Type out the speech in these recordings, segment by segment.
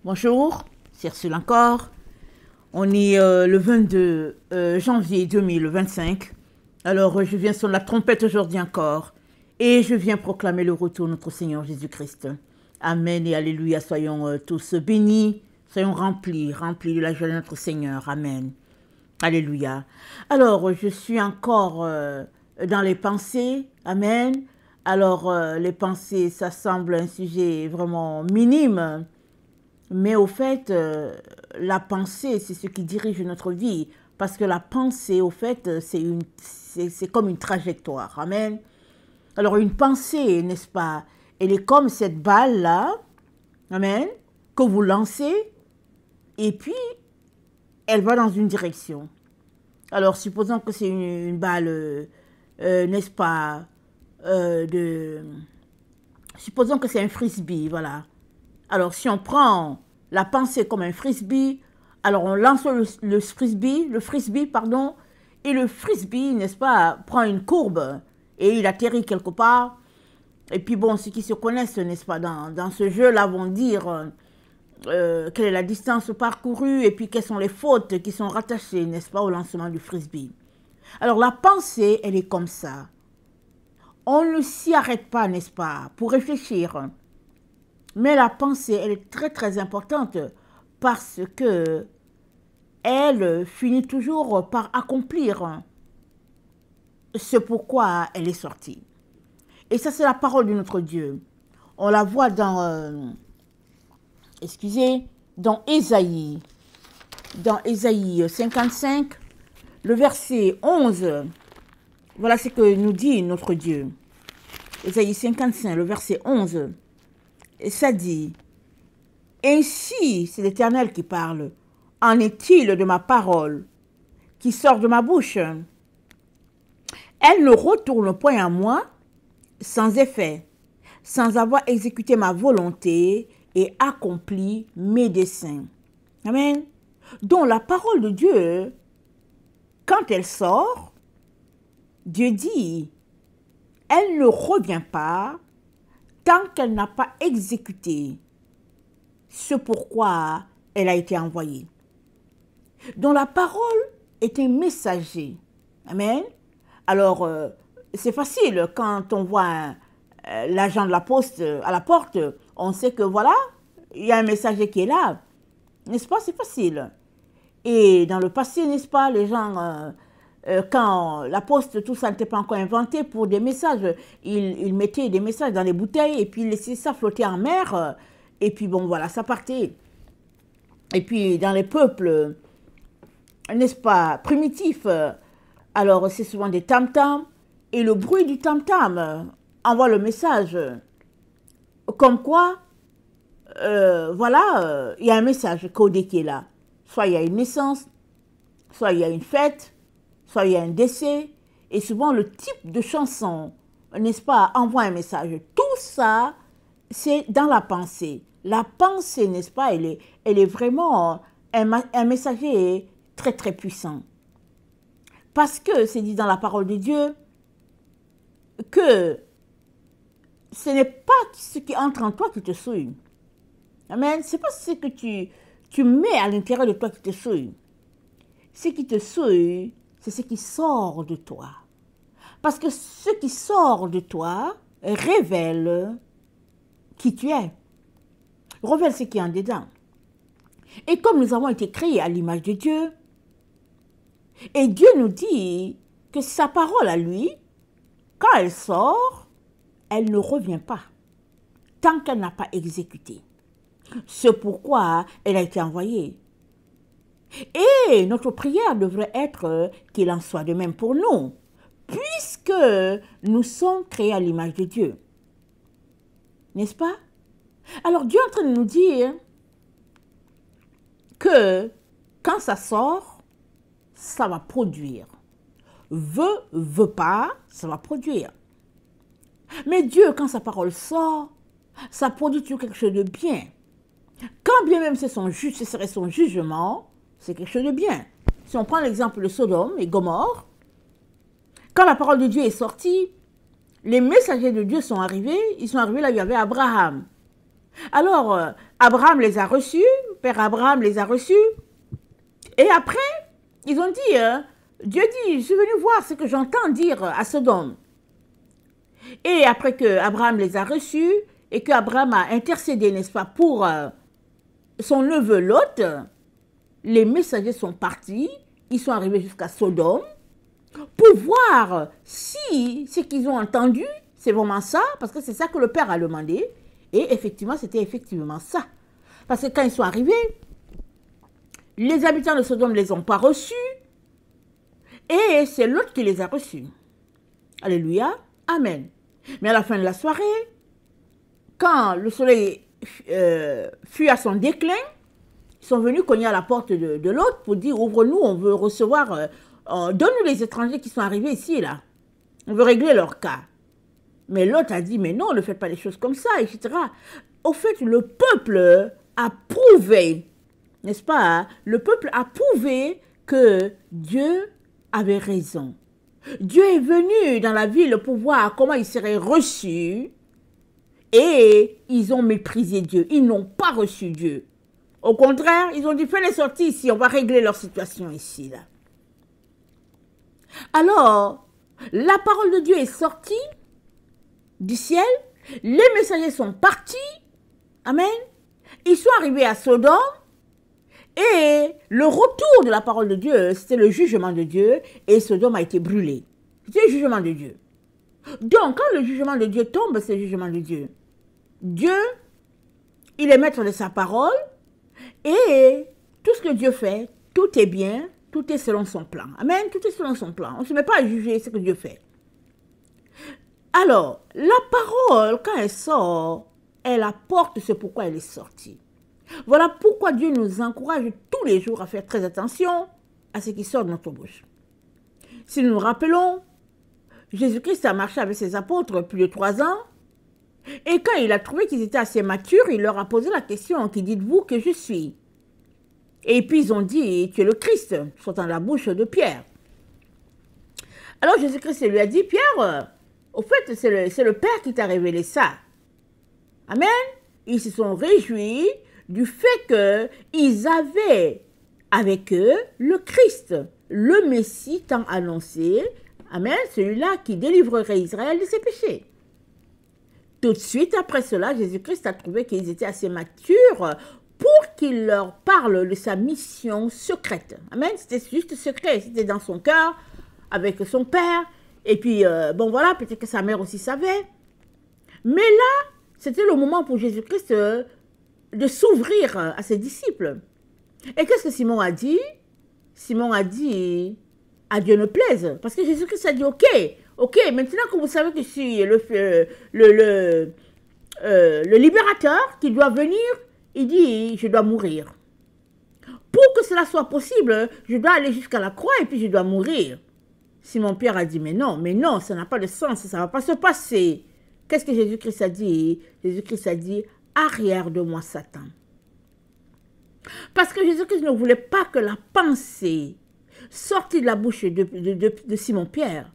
Bonjour, c'est Ursule encore. On est le 22 janvier 2025. Alors, je viens sur la trompette aujourd'hui encore. Et je viens proclamer le retour de notre Seigneur Jésus-Christ. Amen et alléluia. Soyons tous bénis. Soyons remplis de la joie de notre Seigneur. Amen. Alléluia. Alors, je suis encore dans les pensées. Amen. Alors, les pensées, ça semble un sujet vraiment minime. Mais au fait, la pensée, c'est ce qui dirige notre vie. Parce que la pensée, au fait, c'est comme une trajectoire. Amen. Alors, une pensée, n'est-ce pas, elle est comme cette balle-là, amen, que vous lancez, et puis, elle va dans une direction. Alors, supposons que c'est une balle, n'est-ce pas, supposons que c'est un frisbee, voilà. Alors, si on prend la pensée comme un frisbee, alors on lance le frisbee, pardon, et le frisbee, n'est-ce pas, prend une courbe et il atterrit quelque part. Et puis bon, ceux qui se connaissent, n'est-ce pas, dans ce jeu-là vont dire quelle est la distance parcourue et puis quelles sont les fautes qui sont rattachées, n'est-ce pas, au lancement du frisbee. Alors la pensée, elle est comme ça. On ne s'y arrête pas, n'est-ce pas, pour réfléchir. Mais la pensée, elle est très très importante parce que elle finit toujours par accomplir ce pourquoi elle est sortie. Et ça, c'est la parole de notre Dieu. On la voit dans, dans Ésaïe. Dans Ésaïe 55, le verset 11. Voilà ce que nous dit notre Dieu. Ésaïe 55, le verset 11. Et ça dit, « Ainsi, c'est l'Éternel qui parle, en est-il de ma parole qui sort de ma bouche? Elle ne retourne point à moi sans effet, sans avoir exécuté ma volonté et accompli mes desseins. » Amen. Donc la parole de Dieu, quand elle sort, Dieu dit, elle ne revient pas tant qu'elle n'a pas exécuté ce pourquoi elle a été envoyée. Donc la parole est un messager. Amen. Alors, c'est facile quand on voit l'agent de la poste à la porte, on sait que voilà, il y a un messager qui est là. N'est-ce pas? C'est facile. Et dans le passé, n'est-ce pas, les gens, quand la poste, tout ça n'était pas encore inventé pour des messages, ils mettaient des messages dans les bouteilles et puis ils laissaient ça flotter en mer. Et puis bon, voilà, ça partait. Et puis dans les peuples, n'est-ce pas, primitifs, alors c'est souvent des tam-tams. Et le bruit du tam-tam envoie le message. Comme quoi, voilà, il y a un message codé qui est là. Soit il y a une naissance, soit il y a une fête, soit il y a un décès. Et souvent le type de chanson, n'est-ce pas, envoie un message. Tout ça, c'est dans la pensée. La pensée, n'est-ce pas, elle est vraiment un messager très très puissant. Parce que c'est dit dans la parole de Dieu que ce n'est pas ce qui entre en toi qui te souille. Amen. Ce n'est pas ce que tu mets à l'intérieur de toi qui te souille. Ce qui te souille, c'est ce qui sort de toi. Parce que ce qui sort de toi révèle qui tu es. Révèle ce qui est en dedans. Et comme nous avons été créés à l'image de Dieu, et Dieu nous dit que sa parole à lui, quand elle sort, elle ne revient pas, tant qu'elle n'a pas exécuté. C'est pourquoi elle a été envoyée. Et notre prière devrait être qu'il en soit de même pour nous, puisque nous sommes créés à l'image de Dieu. N'est-ce pas? Alors Dieu est en train de nous dire que quand ça sort, ça va produire. Veut pas, ça va produire. Mais Dieu, quand sa parole sort, ça produit toujours quelque chose de bien. Quand bien même ce serait son jugement, c'est quelque chose de bien. Si on prend l'exemple de Sodome et Gomorrhe, quand la parole de Dieu est sortie, les messagers de Dieu sont arrivés, ils sont arrivés là où il y avait Abraham. Alors, Abraham les a reçus, Père Abraham les a reçus. Et après, ils ont dit, Dieu dit, je suis venu voir ce que j'entends dire à Sodome. Et après que Abraham les a reçus et qu'Abraham a intercédé, n'est-ce pas, pour son neveu Lot, les messagers sont partis, ils sont arrivés jusqu'à Sodome pour voir si ce qu'ils ont entendu, c'est vraiment ça, parce que c'est ça que le Père a demandé. Et effectivement, c'était effectivement ça. Parce que quand ils sont arrivés, les habitants de Sodome ne les ont pas reçus, et c'est Lot qui les a reçus. Alléluia, amen. Mais à la fin de la soirée, quand le soleil fut à son déclin, ils sont venus cogner à la porte de Lot pour dire, ouvre-nous, on veut recevoir, donne-nous les étrangers qui sont arrivés ici, là. On veut régler leur cas. Mais Lot a dit, mais non, ne faites pas les choses comme ça, etc. Au fait, le peuple a prouvé, n'est-ce pas, hein? Le peuple a prouvé que Dieu avait raison. Dieu est venu dans la ville pour voir comment il serait reçu et ils ont méprisé Dieu. Ils n'ont pas reçu Dieu. Au contraire, ils ont dit, fais les sorties ici, on va régler leur situation ici, là. Alors, la parole de Dieu est sortie du ciel, les messagers sont partis, amen, ils sont arrivés à Sodome, et le retour de la parole de Dieu, c'était le jugement de Dieu, et Sodome a été brûlé. C'était le jugement de Dieu. Donc, quand le jugement de Dieu tombe, c'est le jugement de Dieu. Dieu, il est maître de sa parole, et tout ce que Dieu fait, tout est bien, tout est selon son plan. Amen, tout est selon son plan. On ne se met pas à juger ce que Dieu fait. Alors, la parole, quand elle sort, elle apporte ce pourquoi elle est sortie. Voilà pourquoi Dieu nous encourage tous les jours à faire très attention à ce qui sort de notre bouche. Si nous nous rappelons, Jésus-Christ a marché avec ses apôtres plus de 3 ans, et quand il a trouvé qu'ils étaient assez matures, il leur a posé la question, qui dites-vous que je suis? Et puis ils ont dit, tu es le Christ, sortant de la bouche de Pierre. Alors Jésus-Christ lui a dit, Pierre, au fait, c'est le Père qui t'a révélé ça. Amen. Ils se sont réjouis du fait qu'ils avaient avec eux le Christ, le Messie tant annoncé. Amen. Celui-là qui délivrerait Israël de ses péchés. Tout de suite après cela, Jésus-Christ a trouvé qu'ils étaient assez matures pour qu'il leur parle de sa mission secrète. Amen. C'était juste secret. C'était dans son cœur, avec son Père. Et puis, bon voilà, peut-être que sa mère aussi savait. Mais là, c'était le moment pour Jésus-Christ de s'ouvrir à ses disciples. Et qu'est-ce que Simon a dit? Simon a dit, à Dieu ne plaise. Parce que Jésus-Christ a dit, ok, maintenant que vous savez que je suis le libérateur qui doit venir, il dit, je dois mourir. Pour que cela soit possible, je dois aller jusqu'à la croix et puis je dois mourir. Simon-Pierre a dit, mais non, ça n'a pas de sens, ça ne va pas se passer. Qu'est-ce que Jésus-Christ a dit? Jésus-Christ a dit, arrière de moi, Satan. Parce que Jésus-Christ ne voulait pas que la pensée sortie de la bouche de Simon-Pierre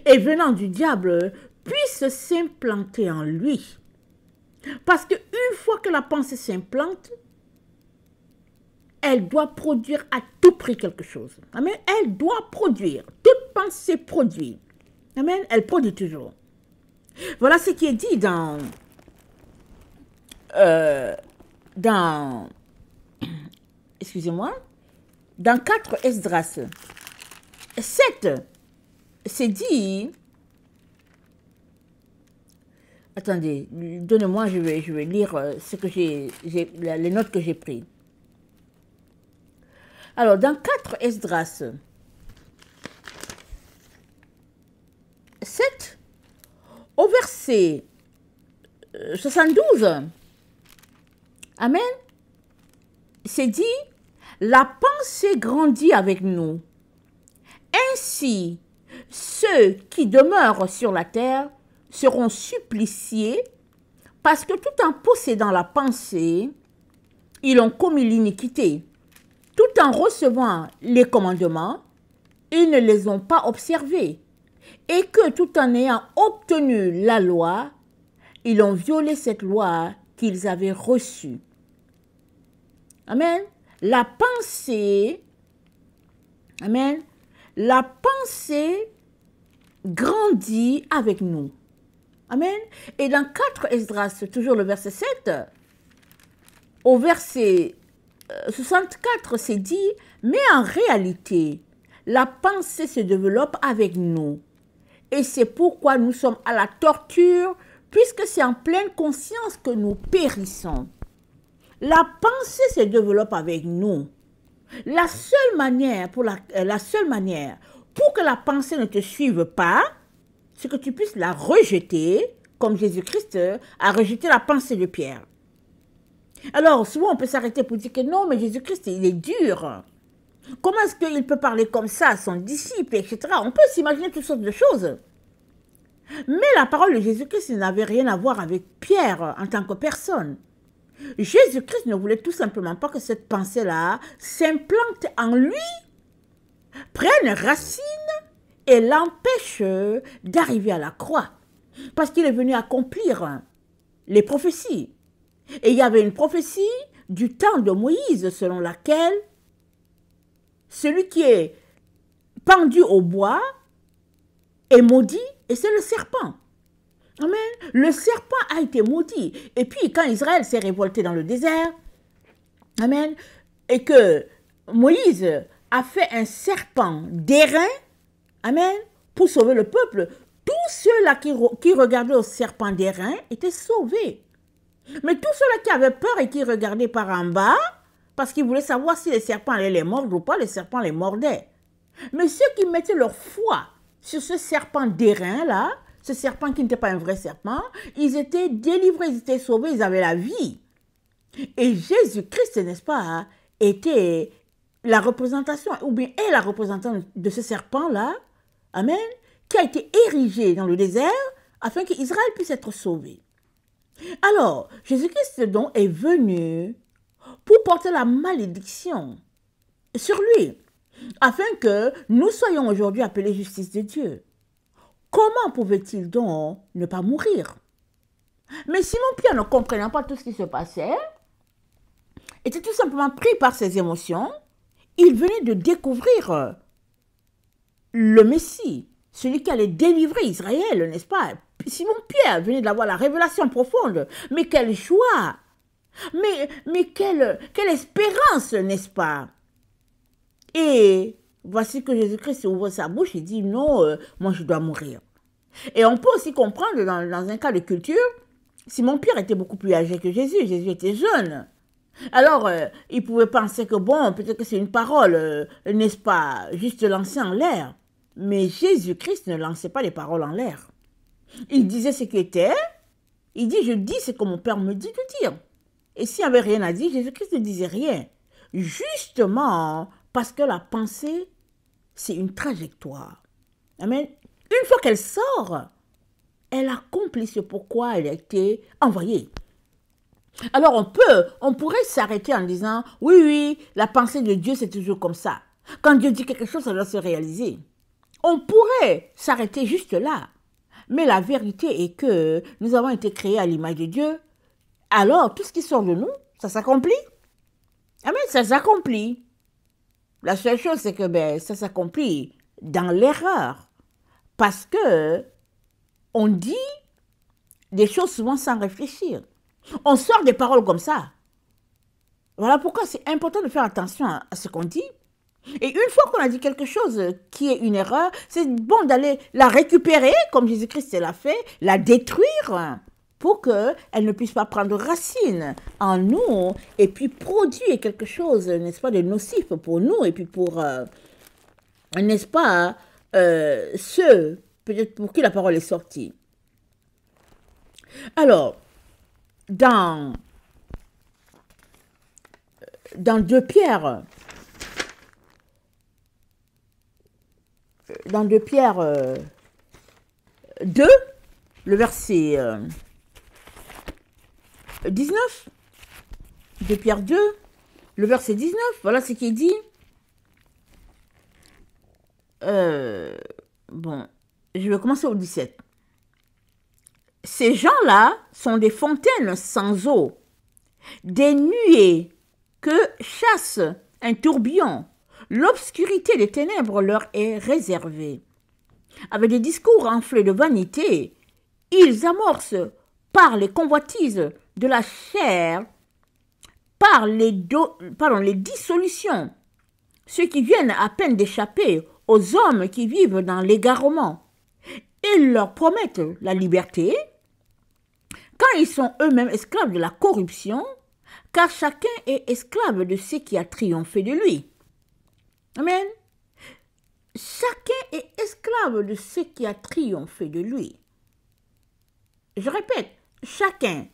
et venant du diable puisse s'implanter en lui. Parce qu'une fois que la pensée s'implante, elle doit produire à tout prix quelque chose. Amen. Elle doit produire. Toute pensée produit. Amen. Elle produit toujours. Voilà ce qui est dit dans excusez-moi, dans 4 Esdras 7, c'est dit, attendez, donnez-moi, je vais lire ce que les notes que j'ai prises. Alors, dans 4 Esdras 7, au verset 72, amen, c'est dit, la pensée grandit avec nous. Ainsi, ceux qui demeurent sur la terre seront suppliciés parce que tout en possédant la pensée, ils ont commis l'iniquité. Tout en recevant les commandements, ils ne les ont pas observés. Et que tout en ayant obtenu la loi, ils ont violé cette loi qu'ils avaient reçue. Amen. La pensée, amen, la pensée grandit avec nous. Amen. Et dans 4 Esdras, toujours le verset 7, au verset 64, c'est dit, mais en réalité, la pensée se développe avec nous. Et c'est pourquoi nous sommes à la torture, puisque c'est en pleine conscience que nous périssons. La pensée se développe avec nous. La seule manière pour que la pensée ne te suive pas, c'est que tu puisses la rejeter, comme Jésus-Christ a rejeté la pensée de Pierre. Alors, souvent, on peut s'arrêter pour dire que non, mais Jésus-Christ, il est dur. Comment est-ce qu'il peut parler comme ça à son disciple, etc. On peut s'imaginer toutes sortes de choses. Mais la parole de Jésus-Christ n'avait rien à voir avec Pierre en tant que personne. Jésus-Christ ne voulait tout simplement pas que cette pensée-là s'implante en lui, prenne racine et l'empêche d'arriver à la croix. Parce qu'il est venu accomplir les prophéties. Et il y avait une prophétie du temps de Moïse selon laquelle celui qui est pendu au bois est maudit et c'est le serpent. Amen. Le serpent a été maudit. Et puis quand Israël s'est révolté dans le désert, amen, et que Moïse a fait un serpent d'airain, amen, pour sauver le peuple, tous ceux-là qui regardaient au serpent d'airain étaient sauvés. Mais tous ceux-là qui avaient peur et qui regardaient par en bas, parce qu'ils voulaient savoir si les serpents allaient les mordre ou pas, les serpents les mordaient. Mais ceux qui mettaient leur foi sur ce serpent d'airain-là, ce serpent qui n'était pas un vrai serpent, ils étaient délivrés, ils étaient sauvés, ils avaient la vie. Et Jésus-Christ, n'est-ce pas, était la représentation, ou bien est la représentation de ce serpent-là, amen, qui a été érigé dans le désert afin qu'Israël puisse être sauvé. Alors, Jésus-Christ donc est venu pour porter la malédiction sur lui, afin que nous soyons aujourd'hui appelés justice de Dieu. Comment pouvait-il donc ne pas mourir? Mais Simon-Pierre, ne comprenant pas tout ce qui se passait, était tout simplement pris par ses émotions. Il venait de découvrir le Messie, celui qui allait délivrer Israël, n'est-ce pas? Simon-Pierre venait d'avoir la révélation profonde. Mais quelle joie! Mais quelle espérance, n'est-ce pas? Et voici que Jésus-Christ ouvre sa bouche et dit non, moi je dois mourir. Et on peut aussi comprendre dans un cas de culture, Simon-Pierre était beaucoup plus âgé que Jésus. Jésus était jeune. Alors, il pouvait penser que bon, peut-être que c'est une parole, n'est-ce pas, juste lancée en l'air. Mais Jésus-Christ ne lançait pas les paroles en l'air. Il disait ce qui était. Il dit, je dis ce que mon Père me dit de dire. Et s'il n'y avait rien à dire, Jésus-Christ ne disait rien. Justement, parce que la pensée, c'est une trajectoire. Amen. Une fois qu'elle sort, elle accomplit ce pourquoi elle a été envoyée. Alors on pourrait s'arrêter en disant, oui, la pensée de Dieu c'est toujours comme ça. Quand Dieu dit quelque chose, ça doit se réaliser. On pourrait s'arrêter juste là. Mais la vérité est que nous avons été créés à l'image de Dieu. Alors, tout ce qui sort de nous, ça s'accomplit. Amen, ça s'accomplit. La seule chose, c'est que ça s'accomplit dans l'erreur. Parce que on dit des choses souvent sans réfléchir. On sort des paroles comme ça. Voilà pourquoi c'est important de faire attention à ce qu'on dit. Et une fois qu'on a dit quelque chose qui est une erreur, c'est bon d'aller la récupérer, comme Jésus-Christ l'a fait, la détruire, pour qu'elle ne puisse pas prendre racine en nous et puis produire quelque chose, n'est-ce pas, de nocif pour nous et puis pour, n'est-ce pas, ceux peut-être pour qui la parole est sortie. Alors, dans 2 Pierre, dans 2 Pierre 2, le verset 19, 2 Pierre 2, le verset 19, voilà ce qui est dit. Bon, je vais commencer au 17. Ces gens-là sont des fontaines sans eau, des nuées que chasse un tourbillon. L'obscurité des ténèbres leur est réservée. Avec des discours enflés de vanité, ils amorcent par les convoitises de la chair, par les dissolutions, ceux qui viennent à peine d'échapper aux hommes qui vivent dans l'égarement. Ils leur promettent la liberté quand ils sont eux-mêmes esclaves de la corruption, car chacun est esclave de ce qui a triomphé de lui. Amen. Chacun est esclave de ce qui a triomphé de lui. Je répète, chacun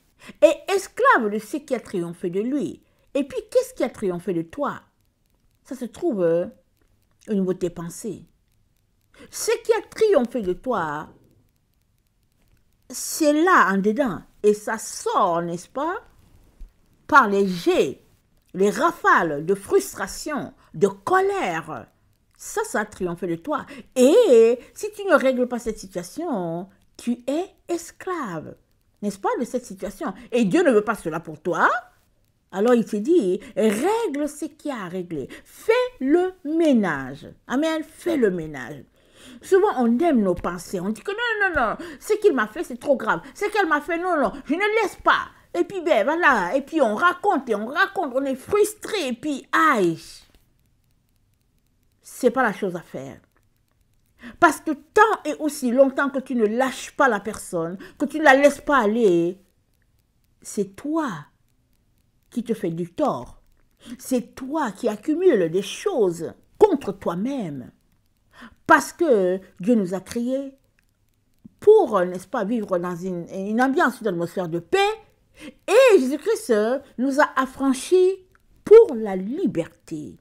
est esclave de ce qui a triomphé de lui. Et puis, qu'est-ce qui a triomphé de toi? Ça se trouve au niveau de tes pensées. Ce qui a triomphé de toi, c'est là en dedans. Et ça sort, n'est-ce pas, par les jets, les rafales de frustration, de colère. Ça a triomphé de toi. Et si tu ne règles pas cette situation, tu es esclave, n'est-ce pas, de cette situation. Et Dieu ne veut pas cela pour toi. Alors il te dit, règle ce qu'il y a à régler. Fais le ménage. Amen, fais le ménage. Souvent, on aime nos pensées. On dit que non, ce qu'il m'a fait, c'est trop grave. Ce qu'elle m'a fait, non, je ne laisse pas. Et puis, ben voilà. Et puis, on raconte, on est frustré. Et puis, aïe. C'est pas la chose à faire. Parce que tant et aussi longtemps que tu ne lâches pas la personne, que tu ne la laisses pas aller, c'est toi qui te fais du tort. C'est toi qui accumules des choses contre toi-même. Parce que Dieu nous a créés pour, n'est-ce pas, vivre dans une ambiance, une atmosphère de paix. Et Jésus-Christ nous a affranchis pour la liberté.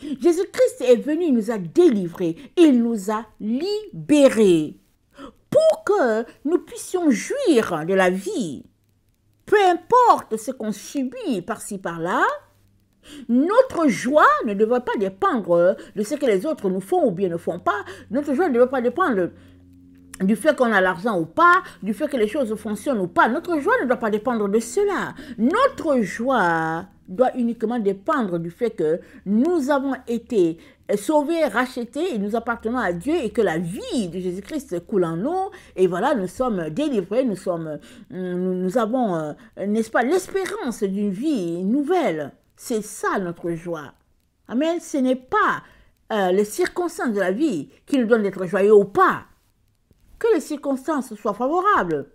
Jésus-Christ est venu, il nous a délivrés, il nous a libérés pour que nous puissions jouir de la vie. Peu importe ce qu'on subit par-ci, par-là, notre joie ne devrait pas dépendre de ce que les autres nous font ou bien ne font pas. Notre joie ne devrait pas dépendre du fait qu'on a l'argent ou pas, du fait que les choses fonctionnent ou pas. Notre joie ne doit pas dépendre de cela. Notre joie doit uniquement dépendre du fait que nous avons été sauvés, rachetés et nous appartenons à Dieu et que la vie de Jésus-Christ coule en nous. Et voilà, nous sommes délivrés, nous avons, n'est-ce pas, l'espérance d'une vie nouvelle. C'est ça notre joie. Amen. Ce n'est pas les circonstances de la vie qui nous donnent d'être joyeux ou pas. Que les circonstances soient favorables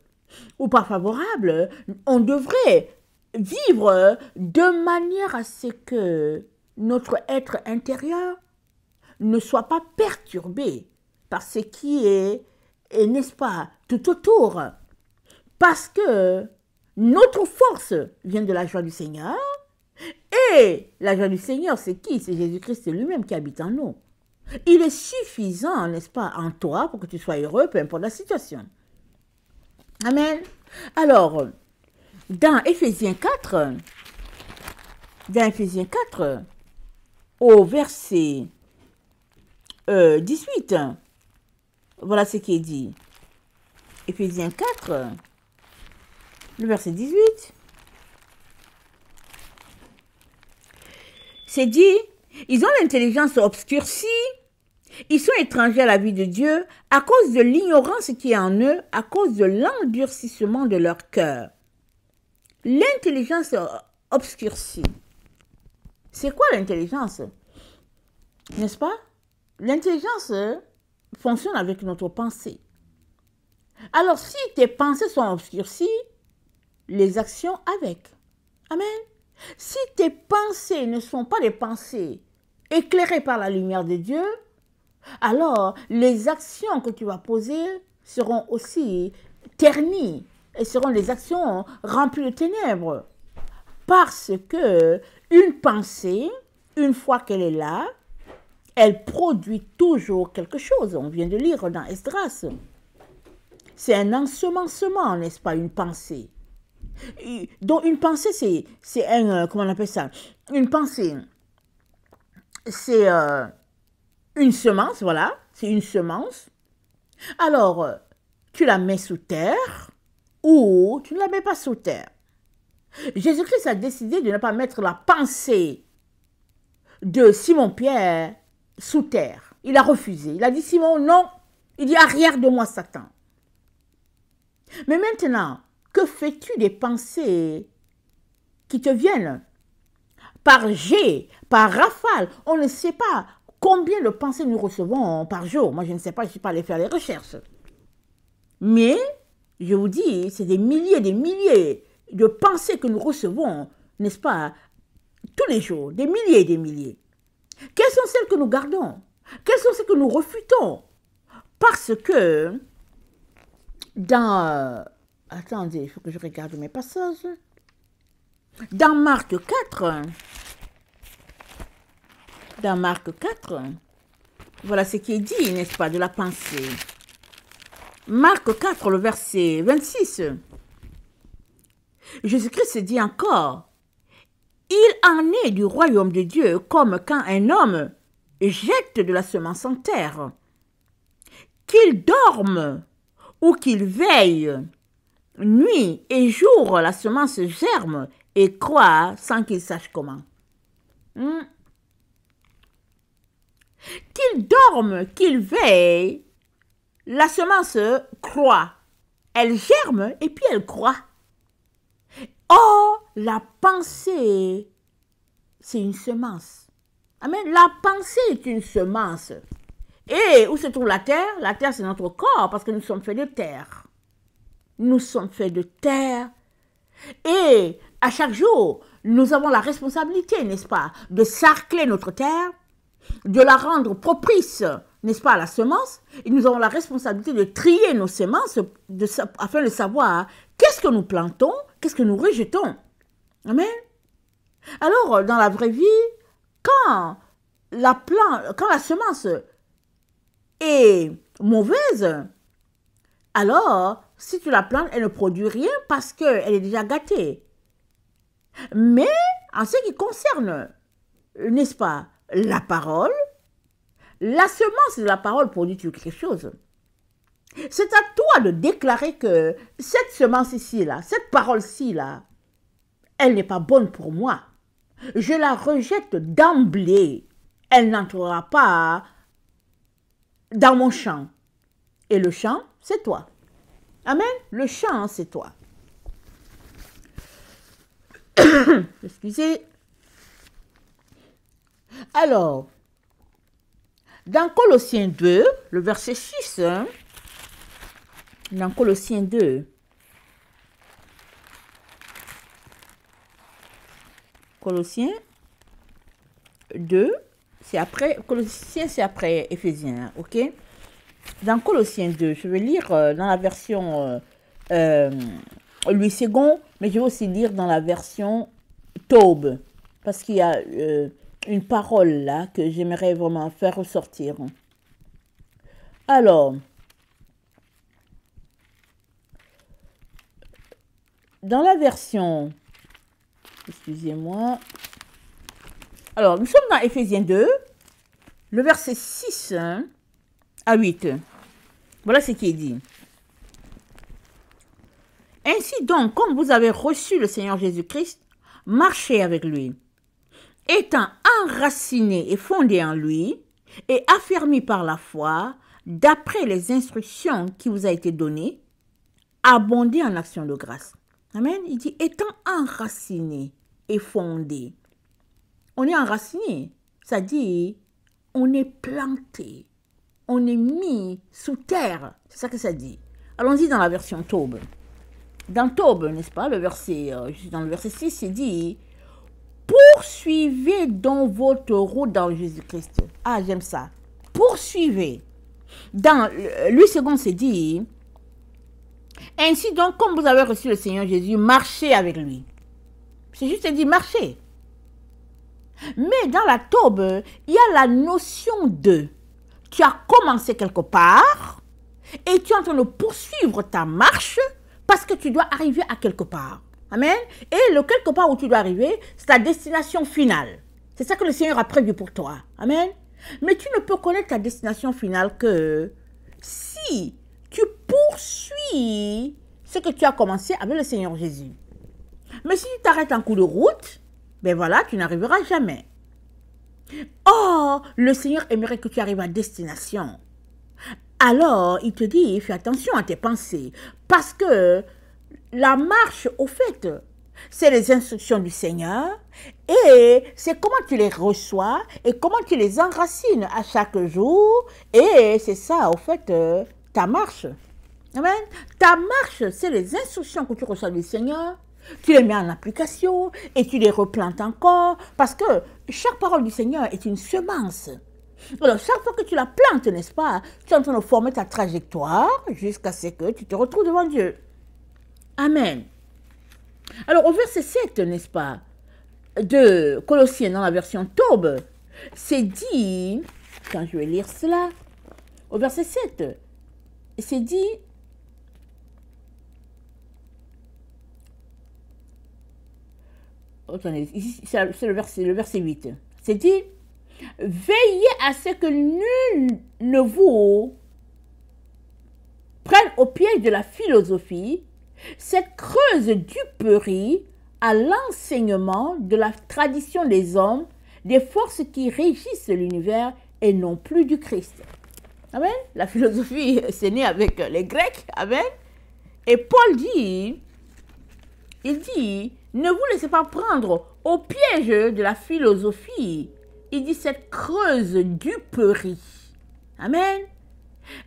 ou pas favorables, on devrait vivre de manière à ce que notre être intérieur ne soit pas perturbé par ce qui est n'est-ce pas, tout autour. Parce que notre force vient de la joie du Seigneur. Et la joie du Seigneur, c'est qui? C'est Jésus-Christ lui-même qui habite en nous. Il est suffisant, n'est-ce pas, en toi pour que tu sois heureux, peu importe la situation. Amen. Alors, dans Éphésiens 4, au verset 18, voilà ce qui est dit. Éphésiens 4, le verset 18. C'est dit, ils ont l'intelligence obscurcie, ils sont étrangers à la vie de Dieu à cause de l'ignorance qui est en eux, à cause de l'endurcissement de leur cœur. L'intelligence obscurcie. C'est quoi l'intelligence? N'est-ce pas? L'intelligence fonctionne avec notre pensée. Alors, si tes pensées sont obscurcies, les actions avec. Amen. Si tes pensées ne sont pas des pensées éclairées par la lumière de Dieu, alors les actions que tu vas poser seront aussi ternies et seront des actions remplies de ténèbres. Parce que une pensée, une fois qu'elle est là, elle produit toujours quelque chose. On vient de lire dans Esdras. C'est un ensemencement, n'est-ce pas, une pensée. Donc une pensée, c'est un, comment on appelle ça? Une pensée, c'est une semence, voilà, c'est une semence. Alors, tu la mets sous terre, ou tu ne la mets pas sous terre. Jésus-Christ a décidé de ne pas mettre la pensée de Simon-Pierre sous terre. Il a refusé. Il a dit, Simon, non. Il dit, arrière de moi, Satan. Mais maintenant, que fais-tu des pensées qui te viennent par jet, par rafale? On ne sait pas combien de pensées nous recevons par jour. Moi, je ne sais pas, je ne suis pas allé faire les recherches. Mais, je vous dis, c'est des milliers de pensées que nous recevons, n'est-ce pas, tous les jours, des milliers et des milliers. Quelles sont celles que nous gardons? Quelles sont celles que nous refutons? Parce que, dans... attendez, il faut que je regarde mes passages. Dans Marc 4, voilà ce qui est dit, n'est-ce pas, de la pensée. Marc 4, le verset 26. Jésus-Christ dit encore, « Il en est du royaume de Dieu comme quand un homme jette de la semence en terre. Qu'il dorme ou qu'il veille, nuit et jour, la semence germe et croît sans qu'il sache comment. Qu'il dorme, qu'il veille, la semence croît. Elle germe et puis elle croît. Or, la pensée, c'est une semence. Amen. La pensée est une semence. Et où se trouve la terre? La terre, c'est notre corps, parce que nous sommes faits de terre. Nous sommes faits de terre. Et à chaque jour, nous avons la responsabilité, n'est-ce pas, de sarcler notre terre, de la rendre propice, n'est-ce pas, à la semence. Et nous avons la responsabilité de trier nos semences afin de savoir qu'est-ce que nous plantons, qu'est-ce que nous rejetons. Amen. Alors, dans la vraie vie, quand la semence est mauvaise, alors, si tu la plantes, elle ne produit rien parce qu'elle est déjà gâtée. Mais, en ce qui concerne, n'est-ce pas, la parole, la semence de la parole produit quelque chose. C'est à toi de déclarer que cette semence ici-là, cette parole-ci, là, elle n'est pas bonne pour moi. Je la rejette d'emblée. Elle n'entrera pas dans mon champ. Et le champ, c'est toi. Amen. Le champ, c'est toi. Excusez. Alors, dans Colossiens 2, le verset 6, dans Colossiens 2, Colossiens 2, c'est après, Colossiens c'est après Éphésiens, ok? Dans Colossiens 2, je vais lire dans la version Louis II, mais je vais aussi lire dans la version Taube, parce qu'il y a une parole là que j'aimerais vraiment faire ressortir. Alors, dans la version, excusez-moi, alors nous sommes dans Éphésiens 2, le verset 6 à 8. Voilà ce qui est dit. Ainsi donc, comme vous avez reçu le Seigneur Jésus-Christ, marchez avec lui, étant enraciné et fondé en lui, et affermi par la foi, d'après les instructions qui vous a été données, abondez en actions de grâce. Amen. Il dit, étant enraciné et fondé. On est enraciné, ça dit, on est planté, on est mis sous terre. C'est ça que ça dit. Allons-y dans la version Taube. Dans Taube, n'est-ce pas, dans le verset 6, il dit, poursuivez donc votre route dans Jésus-Christ. Ah, j'aime ça. Poursuivez. Dans Louis II, c'est dit, ainsi donc, comme vous avez reçu le Seigneur Jésus, marchez avec lui. C'est juste dit marcher. Mais dans la Taube, il y a la notion de, tu as commencé quelque part et tu es en train de poursuivre ta marche parce que tu dois arriver à quelque part. Amen. Et le quelque part où tu dois arriver, c'est ta destination finale. C'est ça que le Seigneur a prévu pour toi. Amen. Mais tu ne peux connaître ta destination finale que si tu poursuis ce que tu as commencé avec le Seigneur Jésus. Mais si tu t'arrêtes en cours de route, ben voilà, tu n'arriveras jamais. Or, le Seigneur aimerait que tu arrives à destination. Alors, il te dit, fais attention à tes pensées. Parce que la marche, au fait, c'est les instructions du Seigneur. Et c'est comment tu les reçois et comment tu les enracines à chaque jour. Et c'est ça, au fait, ta marche. Amen. Ta marche, c'est les instructions que tu reçois du Seigneur. Tu les mets en application et tu les replantes encore. Parce que chaque parole du Seigneur est une semence. Alors, chaque fois que tu la plantes, n'est-ce pas, tu es en train de former ta trajectoire jusqu'à ce que tu te retrouves devant Dieu. Amen. Alors, au verset 7, n'est-ce pas, de Colossiens dans la version Taube, c'est dit, quand je vais lire cela, au verset 7, c'est dit, attendez, ici, c'est le verset 8, c'est dit, veillez à ce que nul ne vous prenne au piège de la philosophie, cette creuse duperie à l'enseignement de la tradition des hommes, des forces qui régissent l'univers et non plus du Christ. Amen. La philosophie, c'est né avec les Grecs. Amen. Et Paul dit, il dit, ne vous laissez pas prendre au piège de la philosophie. Il dit cette creuse duperie. Amen.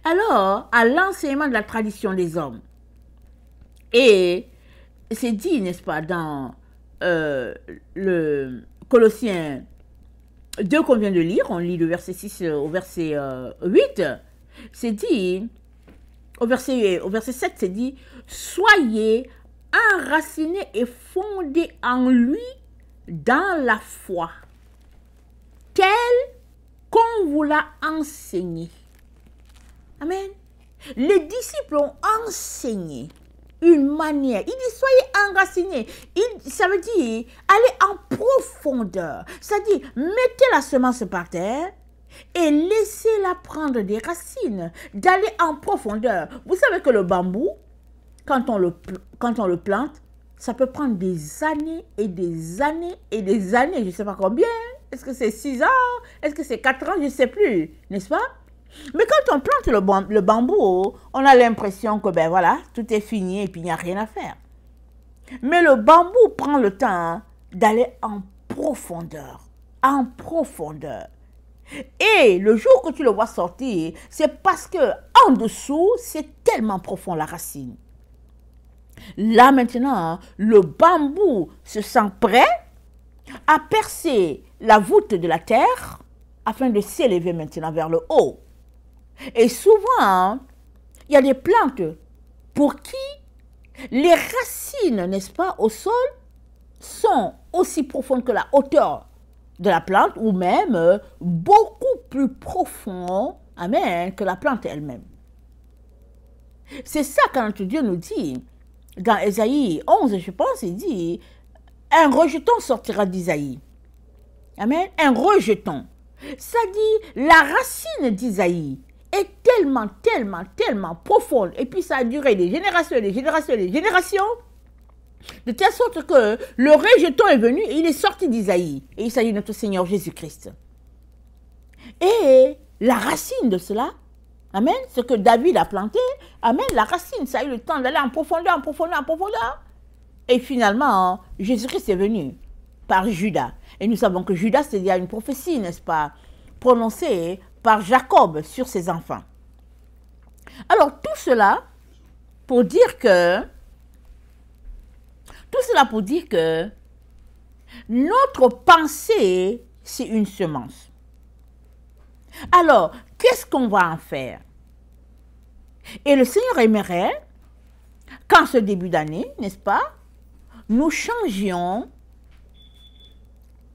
Alors, à l'enseignement de la tradition des hommes. Et c'est dit, n'est-ce pas, dans le Colossiens 2 qu'on vient de lire, on lit le verset 6 au verset 8, c'est dit, au verset 7, c'est dit, soyez enracinés et fondés en lui dans la foi, tel qu'on vous l'a enseigné. Amen. Les disciples ont enseigné une manière. Il dit, soyez enracinés. Ça veut dire, allez en profondeur. C'est-à-dire, mettez la semence par terre et laissez-la prendre des racines. D'aller en profondeur. Vous savez que le bambou, quand on le plante, ça peut prendre des années et des années et des années. Je ne sais pas combien. Est-ce que c'est 6 ans? Est-ce que c'est 4 ans? Je ne sais plus. N'est-ce pas? Mais quand on plante le bambou, on a l'impression que, ben voilà, tout est fini et puis il n'y a rien à faire. Mais le bambou prend le temps d'aller en profondeur. En profondeur. Et le jour que tu le vois sortir, c'est parce que en dessous, c'est tellement profond la racine. Là maintenant, le bambou se sent prêt à percer la voûte de la terre afin de s'élever maintenant vers le haut. Et souvent, il y a des plantes pour qui les racines, n'est-ce pas, au sol, sont aussi profondes que la hauteur de la plante ou même beaucoup plus profondes, amen, que la plante elle-même. C'est ça quand Dieu nous dit, dans Ésaïe 11, je pense, il dit, un rejeton sortira d'Isaïe. Amen, un rejeton. Ça dit, la racine d'Isaïe est tellement, tellement, tellement profonde. Et puis ça a duré des générations, des générations, des générations. De telle sorte que le rejeton est venu et il est sorti d'Isaïe. Et il s'agit de notre Seigneur Jésus-Christ. Et la racine de cela, amen, ce que David a planté, amen, la racine, ça a eu le temps d'aller en profondeur, en profondeur, en profondeur. Et finalement, Jésus-Christ est venu par Judas. Et nous savons que Judas, c'est déjà une prophétie, n'est-ce pas, prononcée par Jacob sur ses enfants. Alors, tout cela pour dire que notre pensée, c'est une semence. Alors, qu'est-ce qu'on va en faire? Et le Seigneur aimerait qu'en ce début d'année, n'est-ce pas, nous changions,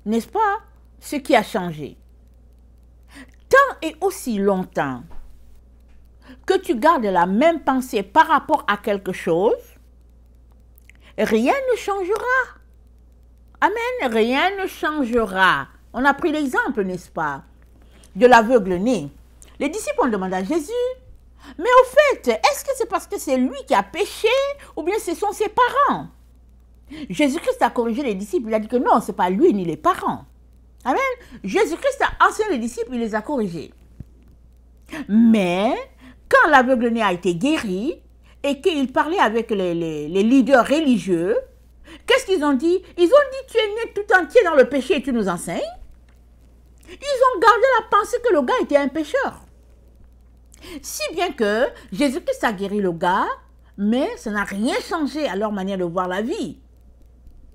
n'est-ce pas, ce qui a changé. Tant et aussi longtemps que tu gardes la même pensée par rapport à quelque chose, rien ne changera. Amen, rien ne changera. On a pris l'exemple, n'est-ce pas, de l'aveugle né. Les disciples ont demandé à Jésus, Mais au fait, est-ce que c'est parce que c'est lui qui a péché ou bien ce sont ses parents? Jésus-Christ a corrigé les disciples, il a dit que non, ce n'est pas lui ni les parents. Amen. Jésus-Christ a enseigné les disciples, il les a corrigés. Mais quand l'aveugle-né a été guéri et qu'il parlait avec les leaders religieux, qu'est-ce qu'ils ont dit? Ils ont dit, tu es né tout entier dans le péché et tu nous enseignes. Ils ont gardé la pensée que le gars était un pécheur. Si bien que Jésus-Christ a guéri le gars, mais ça n'a rien changé à leur manière de voir la vie.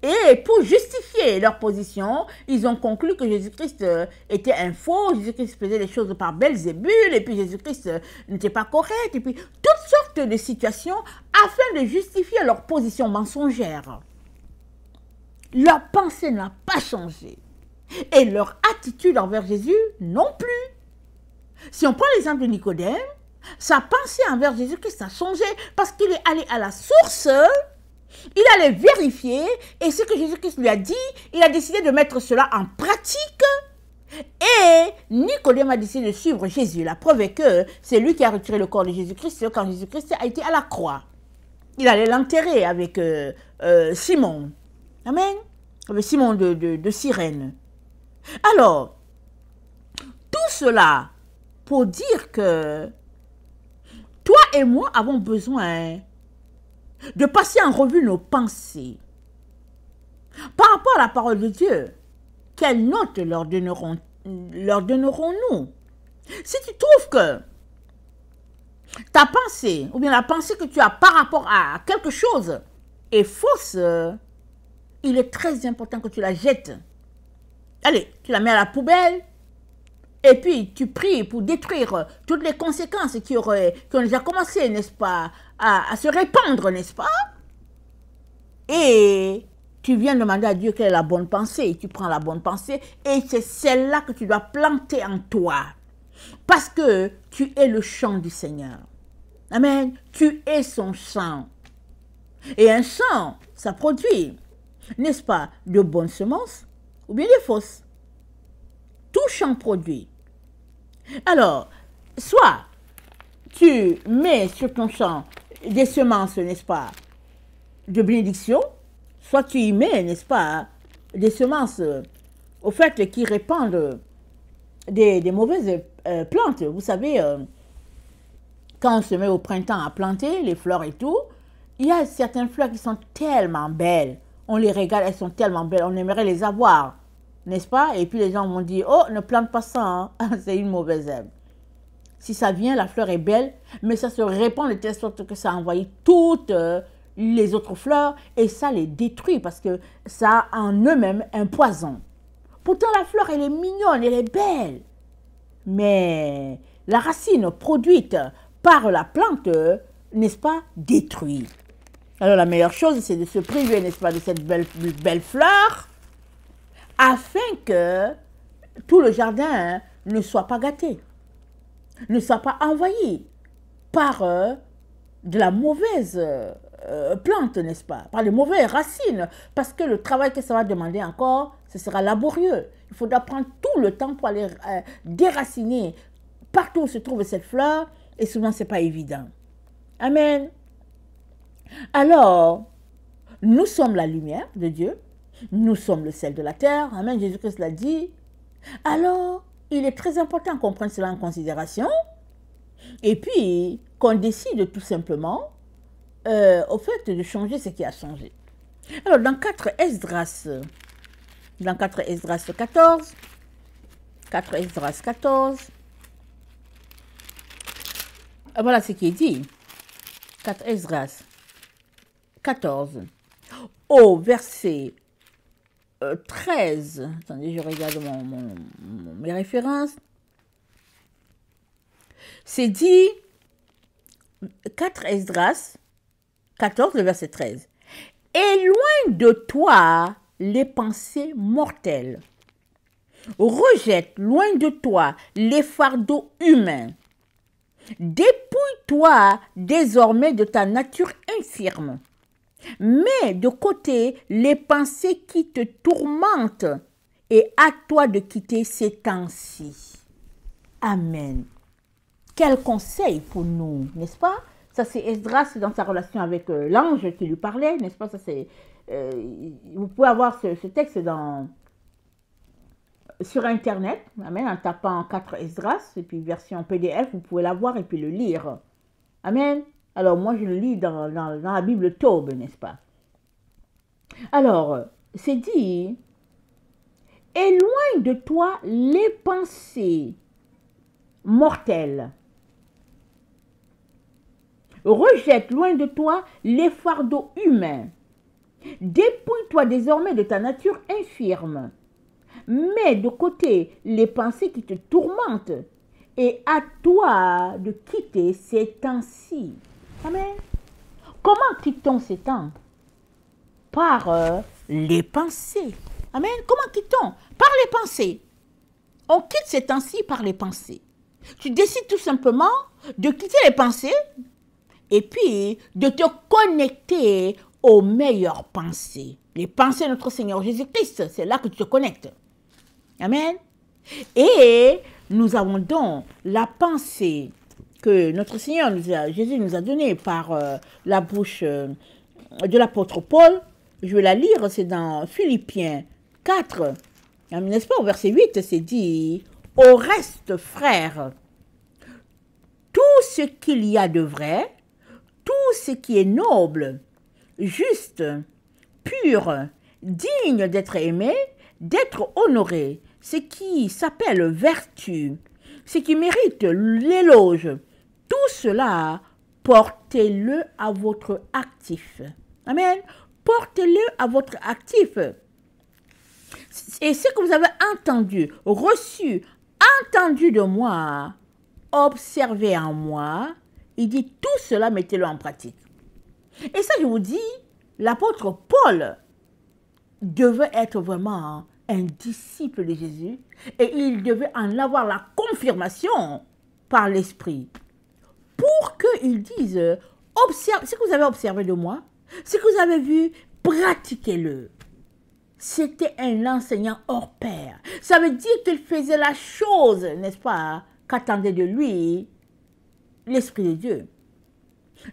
Et pour justifier leur position, ils ont conclu que Jésus-Christ était un faux, Jésus-Christ faisait les choses par Belzébul, et puis Jésus-Christ n'était pas correct, et puis toutes sortes de situations afin de justifier leur position mensongère. Leur pensée n'a pas changé. Et leur attitude envers Jésus non plus. Si on prend l'exemple de Nicodème, sa pensée envers Jésus-Christ a changé parce qu'il est allé à la source, il allait vérifier et ce que Jésus-Christ lui a dit, il a décidé de mettre cela en pratique et Nicodème a décidé de suivre Jésus. La preuve est que c'est lui qui a retiré le corps de Jésus-Christ quand Jésus-Christ a été à la croix. Il allait l'enterrer avec Simon. Amen. Avec Simon de Cyrène. Alors, tout cela pour dire que toi et moi avons besoin de passer en revue nos pensées par rapport à la parole de Dieu. Quelle note leur donnerons-nous? Si tu trouves que ta pensée, ou bien la pensée que tu as par rapport à quelque chose est fausse, il est très important que tu la jettes. Allez, tu la mets à la poubelle, et puis tu pries pour détruire toutes les conséquences qui ont déjà commencé, n'est-ce pas, à se répandre, n'est-ce pas? Et tu viens demander à Dieu quelle est la bonne pensée, et tu prends la bonne pensée, et c'est celle-là que tu dois planter en toi. Parce que tu es le champ du Seigneur. Amen. Tu es son champ. Et un champ, ça produit, n'est-ce pas, de bonnes semences ou bien des fausses. Tout champ produit. Alors, soit tu mets sur ton champ des semences, n'est-ce pas, de bénédiction, soit tu y mets, n'est-ce pas, des semences, au fait, qui répandent des mauvaises plantes. Vous savez, quand on se met au printemps à planter les fleurs et tout, il y a certaines fleurs qui sont tellement belles. On les regarde, elles sont tellement belles, on aimerait les avoir, n'est-ce pas? Et puis les gens vont dire, oh, ne plante pas ça, hein? C'est une mauvaise herbe. Si ça vient, la fleur est belle, mais ça se répand de telle sorte que ça envahit toutes les autres fleurs et ça les détruit parce que ça a en eux-mêmes un poison. Pourtant, la fleur, elle est mignonne, elle est belle. Mais la racine produite par la plante, n'est-ce pas, détruit. Alors la meilleure chose, c'est de se priver, n'est-ce pas, de cette belle fleur, afin que tout le jardin ne soit pas gâté, ne soit pas envahi par de la mauvaise plante, n'est-ce pas, par les mauvaises racines, parce que le travail que ça va demander encore, ce sera laborieux. Il faudra prendre tout le temps pour aller déraciner partout où se trouve cette fleur, et souvent, ce n'est pas évident. Amen. Alors, nous sommes la lumière de Dieu, nous sommes le sel de la terre, amen, Jésus-Christ l'a dit. Alors, il est très important qu'on prenne cela en considération, et puis qu'on décide tout simplement, au fait, de changer ce qui a changé. Alors, dans 4 Esdras 14, 4 Esdras 14, voilà ce qui est dit. 4 Esdras 14, au verset 13. Attendez, je regarde mes références. C'est dit, 4 Esdras 14, le verset 13. Éloigne de toi les pensées mortelles. Rejette loin de toi les fardeaux humains. Dépouille-toi désormais de ta nature infirme. Mets de côté les pensées qui te tourmentent et à toi de quitter ces temps-ci. Amen. quel conseil pour nous, n'est-ce pas? Ça, c'est Esdras dans sa relation avec l'ange qui lui parlait, n'est-ce pas? Ça, c'est, vous pouvez avoir ce texte sur Internet, amen, en tapant 4 Esdras, et puis version PDF, vous pouvez l'avoir et puis le lire. Amen. Alors, moi, je le lis dans la Bible Taube, n'est-ce pas? Alors, c'est dit, éloigne de toi les pensées mortelles. Rejette loin de toi les fardeaux humains. Dépouille-toi désormais de ta nature infirme. Mets de côté les pensées qui te tourmentent et à toi de quitter ces temps-ci. Amen. Comment quittons ces temps? Par les pensées. Amen. Comment quittons? Par les pensées. On quitte ces temps-ci par les pensées. Tu décides tout simplement de quitter les pensées et puis de te connecter aux meilleures pensées. Les pensées de notre Seigneur Jésus-Christ, c'est là que tu te connectes. Amen. Et nous avons donc la pensée que notre Seigneur Jésus nous a donnée par la bouche de l'apôtre Paul. Je vais la lire, c'est dans Philippiens 4, n'est-ce pas, au verset 8, c'est dit, « Au reste, frères, tout ce qu'il y a de vrai, tout ce qui est noble, juste, pur, digne d'être aimé, d'être honoré, ce qui s'appelle vertu, ce qui mérite l'éloge, tout cela, portez-le à votre actif. » Amen. Portez-le à votre actif. Et ce que vous avez entendu, reçu, entendu de moi, observé en moi, il dit tout cela, mettez-le en pratique. Et ça, je vous dis, l'apôtre Paul devait être vraiment un disciple de Jésus et il devait en avoir la confirmation par l'Esprit pour qu'il dise, observe, ce que vous avez observé de moi, ce que vous avez vu, pratiquez-le. C'était un enseignant hors pair. Ça veut dire qu'il faisait la chose, n'est-ce pas, qu'attendait de lui l'Esprit de Dieu.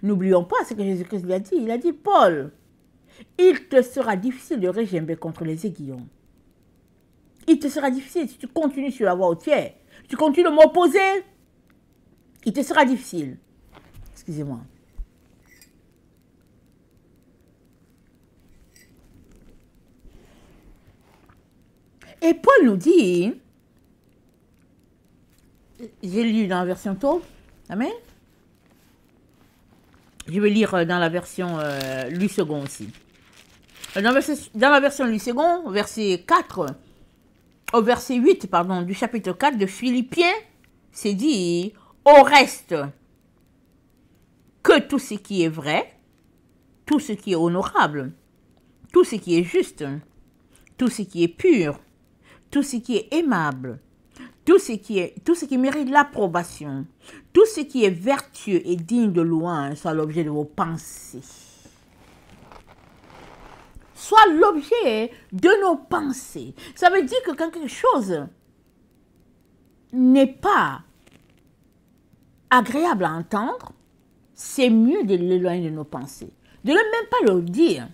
N'oublions pas ce que Jésus-Christ lui a dit. Il a dit, Paul, il te sera difficile de régimber contre les aiguillons. Il te sera difficile si tu continues sur la voie hautière. Tu continues de m'opposer. Il te sera difficile. Excusez-moi. Et Paul nous dit, j'ai lu dans la version Taube, amen. Je vais lire dans la version Louis II aussi. Dans la version Louis II, verset 4, au verset 8, pardon, du chapitre 4 de Philippiens, c'est dit, au reste, que tout ce qui est vrai, tout ce qui est honorable, tout ce qui est juste, tout ce qui est pur, tout ce qui est aimable, tout ce qui mérite l'approbation, tout ce qui est vertueux et digne de louange soit l'objet de vos pensées. Soit l'objet de nos pensées. Ça veut dire que quand quelque chose n'est pas agréable à entendre, c'est mieux de l'éloigner de nos pensées. De ne même pas le dire.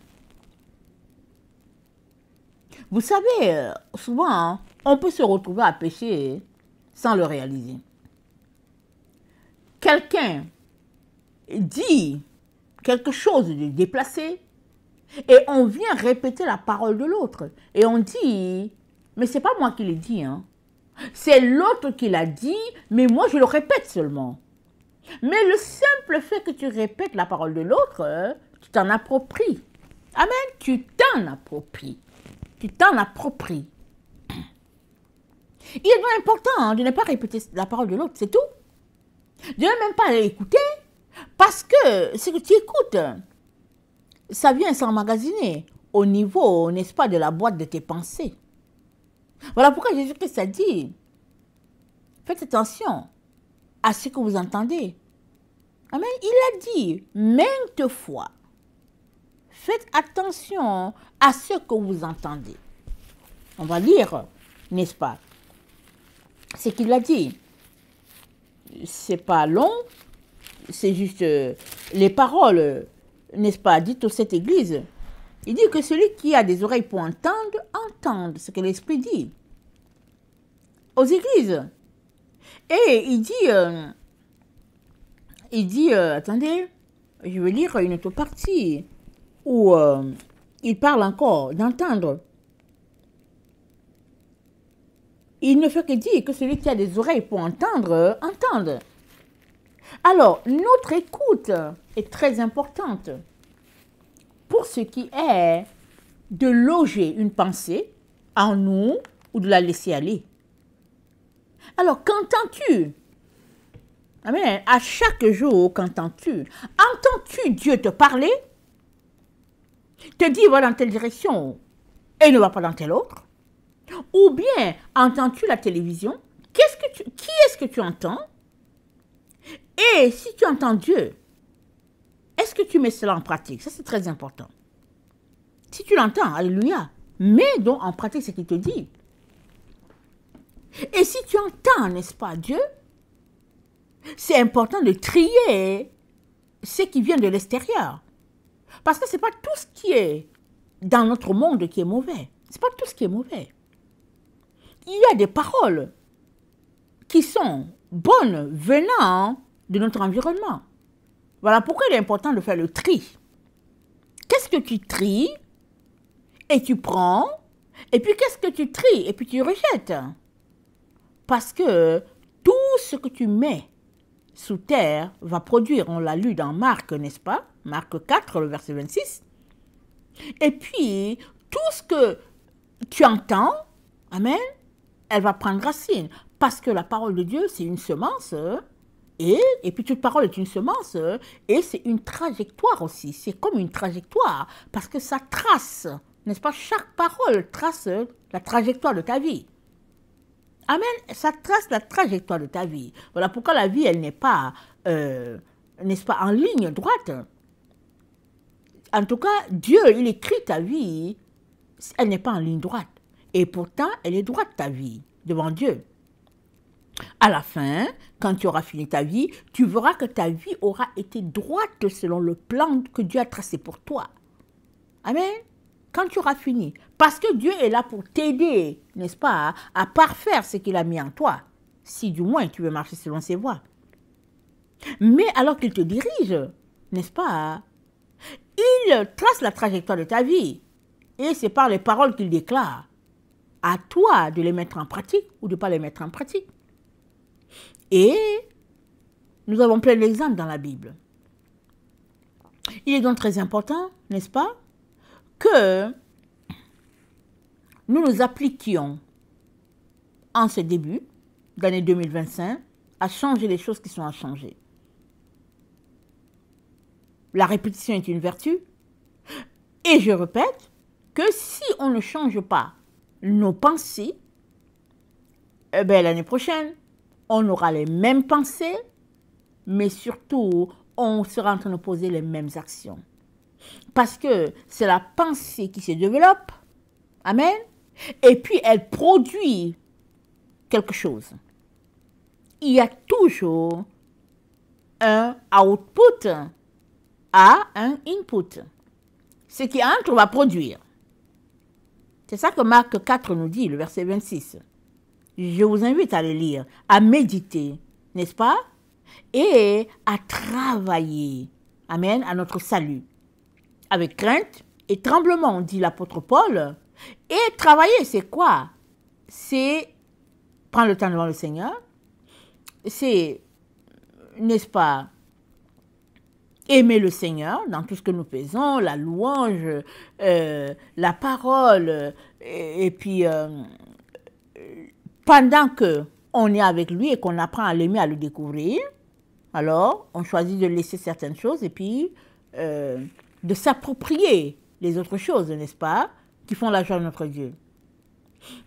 Vous savez, souvent, on peut se retrouver à pécher sans le réaliser. Quelqu'un dit quelque chose de déplacé et on vient répéter la parole de l'autre. Et on dit, mais ce n'est pas moi qui l'ai dit, hein. C'est l'autre qui l'a dit, mais moi je le répète seulement. Mais le simple fait que tu répètes la parole de l'autre, tu t'en appropries. Amen, tu t'en appropries. Tu t'en appropries. Il est important de ne pas répéter la parole de l'autre, c'est tout. De ne même pas l'écouter, parce que ce que tu écoutes, ça vient s'emmagasiner au niveau, n'est-ce pas, de la boîte de tes pensées. Voilà pourquoi Jésus-Christ a dit, faites attention à ce que vous entendez. Amen. Il a dit maintes fois, faites attention à ce que vous entendez. On va lire, n'est-ce pas, ce qu'il a dit c'est pas long, c'est juste les paroles, n'est-ce pas, dites aux sept églises. Il dit que celui qui a des oreilles pour entendre, entende ce que l'Esprit dit aux églises. Et il dit, attendez, je vais lire une autre partie où il parle encore d'entendre. Il ne fait que dire que celui qui a des oreilles pour entendre, entende. Alors, notre écoute est très importante pour ce qui est de loger une pensée en nous ou de la laisser aller. Alors, qu'entends-tu? Amen. À chaque jour, qu'entends-tu? Entends-tu Dieu te parler? Te dire va dans telle direction et ne va pas dans telle autre? Ou bien, entends-tu la télévision? Qui est-ce que tu entends? Et si tu entends Dieu, est-ce que tu mets cela en pratique? Ça, c'est très important. Si tu l'entends, alléluia, mets donc en pratique ce qu'il te dit. Et si tu entends, n'est-ce pas, Dieu, c'est important de trier ce qui vient de l'extérieur. Parce que ce n'est pas tout ce qui est dans notre monde qui est mauvais. Ce n'est pas tout ce qui est mauvais. Il y a des paroles qui sont bonnes venant de notre environnement. Voilà pourquoi il est important de faire le tri. Qu'est-ce que tu tries et tu prends, et puis qu'est-ce que tu tries et puis tu rejettes? Parce que tout ce que tu mets sous terre va produire, on l'a lu dans Marc, n'est-ce pas? Marc 4, le verset 26. Et puis, tout ce que tu entends, amen, elle va prendre racine. Parce que la parole de Dieu, c'est une semence, et puis toute parole est une semence, et c'est une trajectoire aussi. C'est comme une trajectoire, parce que ça trace, n'est-ce pas? Chaque parole trace la trajectoire de ta vie. Amen, ça trace la trajectoire de ta vie. Voilà pourquoi la vie, elle n'est pas, n'est-ce pas, en ligne droite. En tout cas, Dieu, il écrit ta vie, elle n'est pas en ligne droite. Et pourtant, elle est droite, ta vie, devant Dieu. À la fin, quand tu auras fini ta vie, tu verras que ta vie aura été droite selon le plan que Dieu a tracé pour toi. Amen. Quand tu auras fini. Parce que Dieu est là pour t'aider, n'est-ce pas, à parfaire ce qu'il a mis en toi. Si du moins tu veux marcher selon ses voies. Mais alors qu'il te dirige, n'est-ce pas, il trace la trajectoire de ta vie. Et c'est par les paroles qu'il déclare. À toi de les mettre en pratique ou de ne pas les mettre en pratique. Et nous avons plein d'exemples dans la Bible. Il est donc très important, n'est-ce pas, que nous nous appliquions en ce début d'année 2025 à changer les choses qui sont à changer. La répétition est une vertu. Et je répète que si on ne change pas nos pensées, eh bien, l'année prochaine, on aura les mêmes pensées, mais surtout, on sera en train de poser les mêmes actions. Parce que c'est la pensée qui se développe, amen, et puis elle produit quelque chose. Il y a toujours un output à un input. Ce qui entre va produire. C'est ça que Marc 4 nous dit, le verset 26. Je vous invite à le lire, à méditer, n'est-ce pas? Et à travailler, amen, à notre salut. Avec crainte et tremblement, dit l'apôtre Paul. Et travailler, c'est quoi? C'est prendre le temps devant le Seigneur. C'est, n'est-ce pas, aimer le Seigneur dans tout ce que nous faisons, la louange, la parole, et puis pendant qu'on est avec lui et qu'on apprend à l'aimer, à le découvrir, alors on choisit de laisser certaines choses et puis de s'approprier les autres choses, n'est-ce pas, qui font la joie de notre Dieu.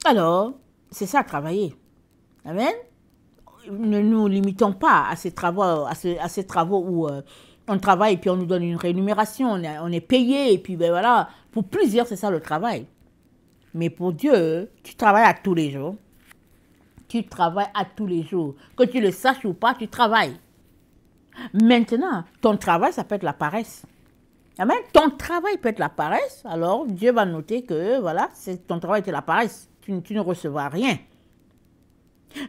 Alors, c'est ça, travailler. Amen. Ne nous limitons pas à ces travaux, à ces travaux où on travaille et puis on nous donne une rémunération, on est payé et puis ben voilà, pour plusieurs c'est ça le travail. Mais pour Dieu, tu travailles à tous les jours. Tu travailles à tous les jours. Que tu le saches ou pas, tu travailles. Maintenant, ton travail, ça peut être la paresse. Amen. Ton travail peut être la paresse. Alors, Dieu va noter que, voilà, ton travail était la paresse. Tu ne recevras rien.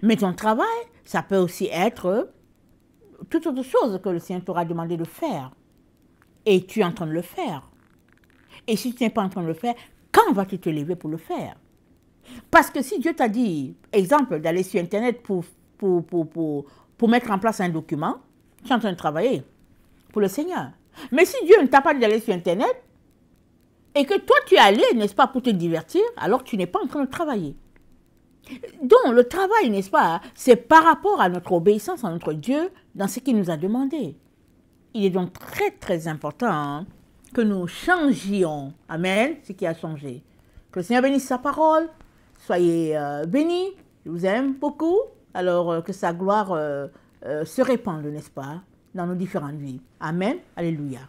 Mais ton travail, ça peut aussi être toute autre chose que le Seigneur t'aura demandé de faire. Et tu es en train de le faire. Et si tu n'es pas en train de le faire, quand vas-tu te lever pour le faire? Parce que si Dieu t'a dit, exemple, d'aller sur Internet pour mettre en place un document, tu es en train de travailler pour le Seigneur. Mais si Dieu ne t'a pas dit d'aller sur Internet, et que toi tu es allé, n'est-ce pas, pour te divertir, alors tu n'es pas en train de travailler. Donc le travail, n'est-ce pas, c'est par rapport à notre obéissance à notre Dieu dans ce qu'il nous a demandé. Il est donc très très important que nous changions, amen, ce qui a changé. Que le Seigneur bénisse sa parole, soyez bénis, je vous aime beaucoup, alors que sa gloire se répande, n'est-ce pas, dans nos différentes vies. Amen, alléluia.